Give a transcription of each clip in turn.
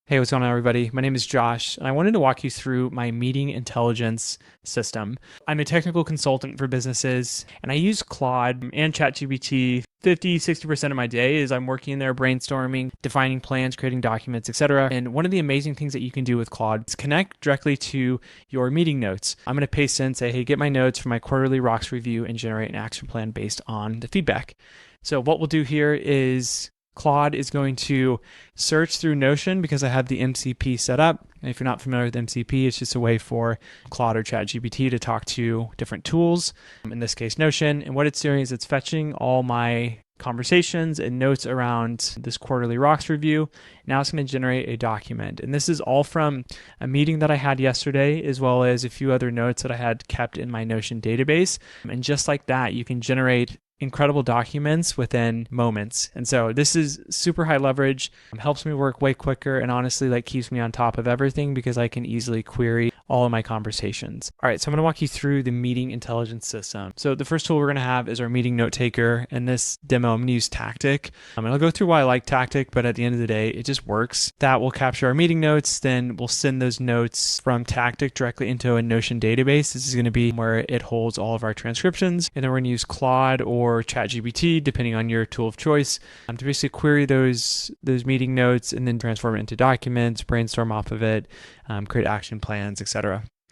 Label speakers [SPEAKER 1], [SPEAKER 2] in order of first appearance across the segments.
[SPEAKER 1] Hey, what's going on, everybody? My name is Josh, and I wanted to walk you through my meeting intelligence system. I'm a technical consultant for businesses, and I use Claude and ChatGPT 50-60% of my day is I'm working there brainstorming, defining plans, creating documents, etc. And one of the amazing things that you can do with Claude is connect directly to your meeting notes. I'm going to paste in, say, hey, get my notes for my quarterly rocks review and generate an action plan based on the feedback. So what we'll do here is Claude is going to search through Notion because I have the MCP set up. And if you're not familiar with MCP, it's just a way for Claude or ChatGPT to talk to different tools, in this case Notion. And what it's doing is it's fetching all my conversations and notes around this quarterly rocks review. Now it's going to generate a document. And this is all from a meeting that I had yesterday, as well as a few other notes that I had kept in my Notion database. And just like that, you can generate incredible documents within moments. And so this is super high leverage, helps me work way quicker, and honestly keeps me on top of everything because I can easily query all of my conversations. All right, so I'm going to walk you through the meeting intelligence system. So the first tool we're going to have is our meeting note taker. In this demo, I'm going to use Tactiq. And I'll go through why I like Tactiq, but at the end of the day, it just works. That will capture our meeting notes. Then we'll send those notes from Tactiq directly into a Notion database. This is going to be where it holds all of our transcriptions. And then we're going to use Claude or ChatGPT, depending on your tool of choice, to basically query those meeting notes and then transform it into documents, brainstorm off of it, create action plans, etc.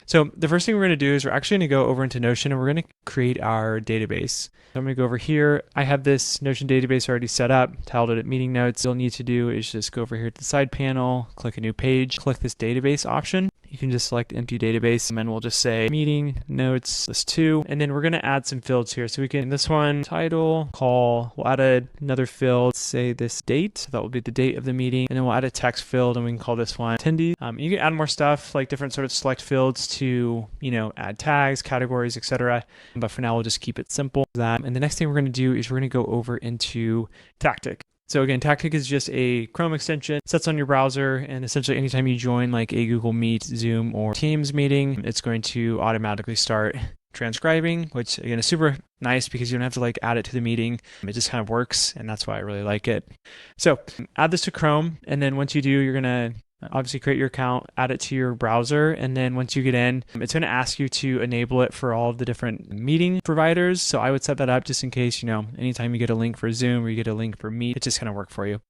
[SPEAKER 1] So the first thing we're going to do is we're actually going to go over into Notion and we're going to create our database. So I'm going to go over here. I have this Notion database already set up, titled it meeting notes. All you'll need to do is just go over here to the side panel, click a new page, click this database option. You can just select empty database and then we'll just say meeting notes list 2. And then we're going to add some fields here. So we can, this one, title, call, we'll add another field, say this date. So that will be the date of the meeting. And then we'll add a text field and we can call this one attendee. You can add more stuff like different sort of select fields to, add tags, categories, etc. But for now, we'll just keep it simple. And the next thing we're going to do is we're going to go over into Tactiq. So again, Tactiq is just a Chrome extension, sits on your browser, and essentially anytime you join like a Google Meet, Zoom, or Teams meeting, it's going to automatically start transcribing, which again is super nice because you don't have to add it to the meeting. It just kind of works, and that's why I really like it. So add this to Chrome, and then once you do, you're going to obviously create your account, add it to your browser, and then once you get in, it's going to ask you to enable it for all of the different meeting providers. So I would set that up just in case, anytime you get a link for Zoom or you get a link for Meet, it's just going to work for you.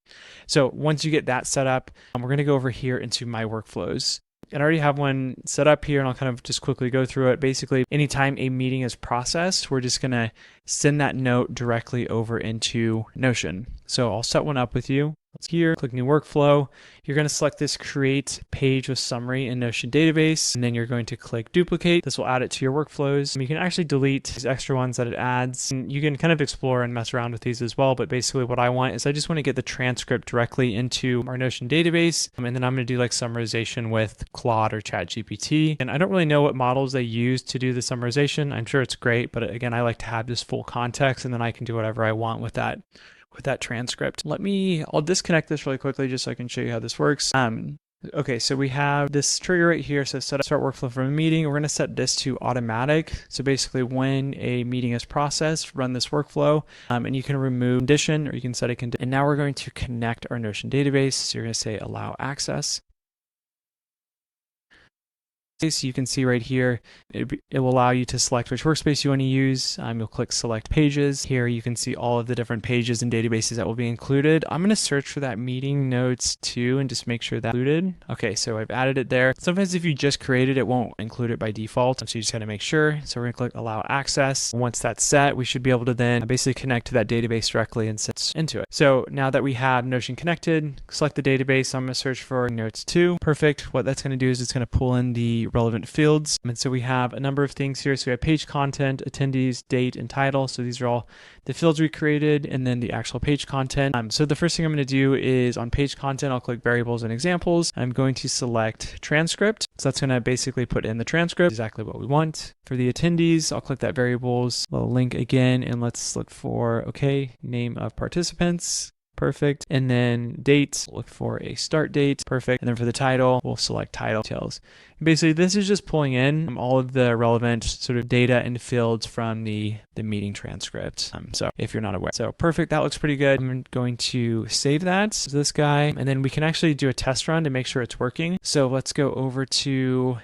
[SPEAKER 1] So once you get that set up, we're going to go over here into my workflows. And I already have one set up here, and I'll kind of just quickly go through it. Basically, anytime a meeting is processed, we're just going to send that note directly over into Notion. So I'll set one up with you. Let's here, click new workflow. You're going to select this create page with summary in Notion database, and then you're going to click duplicate. This will add it to your workflows. And you can actually delete these extra ones that it adds. And you can kind of explore and mess around with these as well. But basically what I want is I just want to get the transcript directly into our Notion database. And then I'm going to do summarization with Claude or ChatGPT. And I don't really know what models they use to do the summarization. I'm sure it's great, but again, I like to have this full context and then I can do whatever I want with that transcript. I'll disconnect this really quickly just so I can show you how this works. Okay, so we have this trigger right here. So start workflow from a meeting. We're going to set this to automatic. So basically when a meeting is processed, run this workflow, and you can remove condition or you can set a condition. And now we're going to connect our Notion database. So you're going to say allow access. So you can see right here, it will allow you to select which workspace you want to use. You'll click select pages. Here you can see all of the different pages and databases that will be included. I'm going to search for that meeting notes too and just make sure that's included. Okay, so I've added it there. Sometimes if you just create it, it won't include it by default. So you just got to make sure. So we're going to click allow access. Once that's set, we should be able to then basically connect to that database directly and set into it. So now that we have Notion connected, select the database. I'm going to search for notes 2. Perfect. What that's going to do is it's going to pull in the relevant fields. And so we have a number of things here. So we have page content, attendees, date, and title. So these are all the fields we created, and then the actual page content. So the first thing I'm going to do is on page content, I'll click variables and examples. I'm going to select transcript. So that's going to basically put in the transcript, exactly what we want. For the attendees, I'll click that variables, little link again, and let's look for, name of participants. Perfect. And then date, look for a start date. Perfect. And then for the title, we'll select title details. Basically, this is just pulling in all of the relevant sort of data and fields from the meeting transcript. So if you're not aware. So perfect, that looks pretty good. I'm going to save that, so this guy, and then we can actually do a test run to make sure it's working. So let's go over to,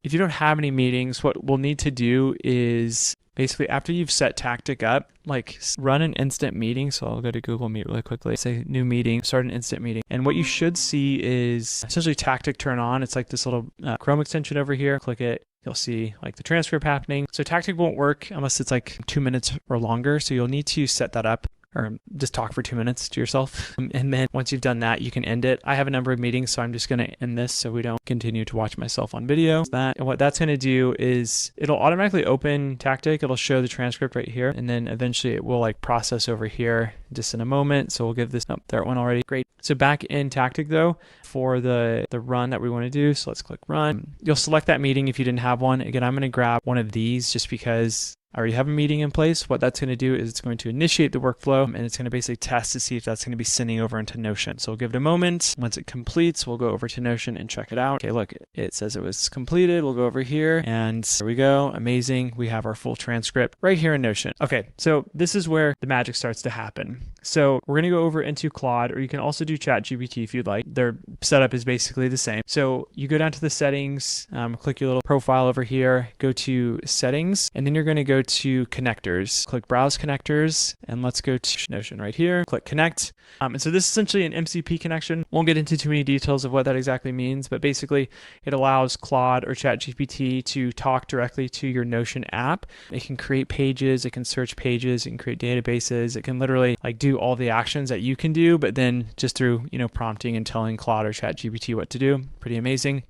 [SPEAKER 1] if you don't have any meetings, what we'll need to do is basically after you've set Tactiq up, like run an instant meeting. So I'll go to Google Meet really quickly, say new meeting, start an instant meeting. And what you should see is essentially Tactiq turn on. It's like this little Chrome extension over here. Click it. You'll see like the transcript happening. So Tactiq won't work unless it's like 2 minutes or longer. So you'll need to set that up, or just talk for 2 minutes to yourself. And then once you've done that, you can end it. I have a number of meetings, so I'm just going to end this so we don't continue to watch myself on video. And what that's going to do is it'll automatically open Tactiq. It'll show the transcript right here. And then eventually it will like process over here just in a moment. So we'll give this, oh, there it went already. Great. So back in Tactiq though, for the run that we want to do. So let's click run. You'll select that meeting if you didn't have one. Again, I'm going to grab one of these just because I already have a meeting in place. What that's going to do is it's going to initiate the workflow, and it's going to basically test to see if that's going to be sending over into Notion. So we'll give it a moment. Once it completes, we'll go over to Notion and check it out. Okay, look, it says it was completed. We'll go over here and there we go. Amazing. We have our full transcript right here in Notion. Okay, so this is where the magic starts to happen. So we're going to go over into Claude, or you can also do ChatGPT if you'd like. Their setup is basically the same. So you go down to the settings, click your little profile over here, go to settings, and then you're going to go to connectors. Click browse connectors, and let's go to Notion right here. Click connect. And so this is essentially an MCP connection. Won't get into too many details of what that exactly means, but basically it allows Claude or ChatGPT to talk directly to your Notion app. It can create pages, it can search pages, it can create databases, it can literally like do all the actions that you can do, but then just through, prompting and telling Claude or ChatGPT what to do. Pretty amazing.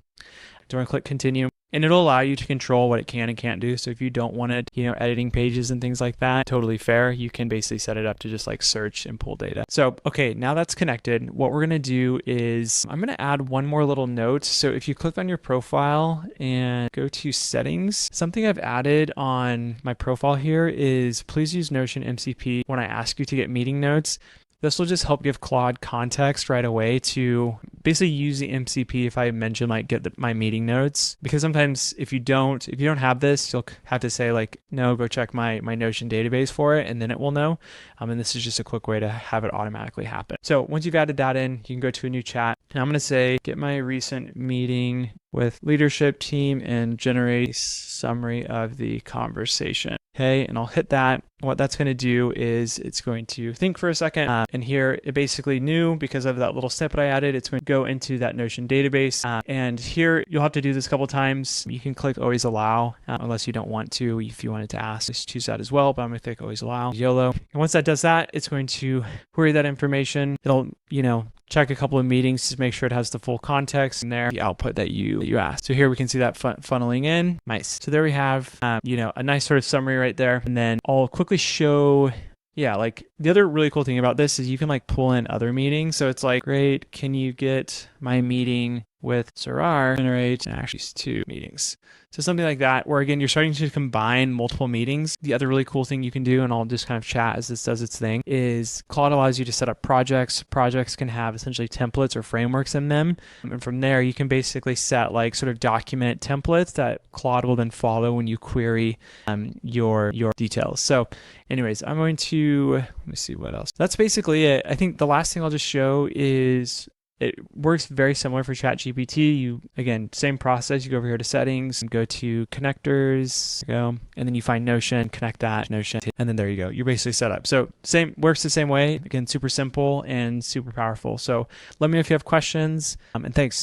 [SPEAKER 1] Do you want to click continue? And it'll allow you to control what it can and can't do. So if you don't want it, editing pages and things like that, totally fair. You can basically set it up to just like search and pull data. So, okay, now that's connected. What we're going to do is I'm going to add one more little note. So if you click on your profile and go to settings, something I've added on my profile here is please use Notion MCP when I ask you to get meeting notes. This will just help give Claude context right away to basically use the MCP if I mention like get my meeting notes, because sometimes if you don't have this, you'll have to say like, no, go check my Notion database for it, and then it will know. And this is just a quick way to have it automatically happen. So once you've added that in, you can go to a new chat, and I'm going to say get my recent meeting with leadership team and generate a summary of the conversation. Okay, and I'll hit that. What that's going to do is it's going to think for a second, and here it basically knew because of that little snippet I added. It's going to go into that Notion database, and here you'll have to do this a couple times. You can click always allow unless you don't want to. If you wanted to ask, just choose that as well, but I'm going to click always allow, YOLO. And once that does that, it's going to query that information. It'll check a couple of meetings to make sure it has the full context in there, the output that you asked. So here we can see that funneling in. Nice. So there we have, a nice sort of summary right there. And then I'll quickly show, like the other really cool thing about this is you can like pull in other meetings. So it's like, great, can you get my meeting with Sarar, generate actually 2 meetings. So something like that, where again, you're starting to combine multiple meetings. The other really cool thing you can do, and I'll just kind of chat as this does its thing, is Claude allows you to set up projects. Projects can have essentially templates or frameworks in them. And from there, you can basically set like sort of document templates that Claude will then follow when you query your details. So anyways, I'm going to, let me see what else. That's basically it. I think the last thing I'll just show is it works very similar for ChatGPT. Again, same process. You go over here to settings and go to connectors, and then you find Notion, connect that Notion, and then there you go. You're basically set up. So works the same way. Again, super simple and super powerful. So let me know if you have questions, and thanks.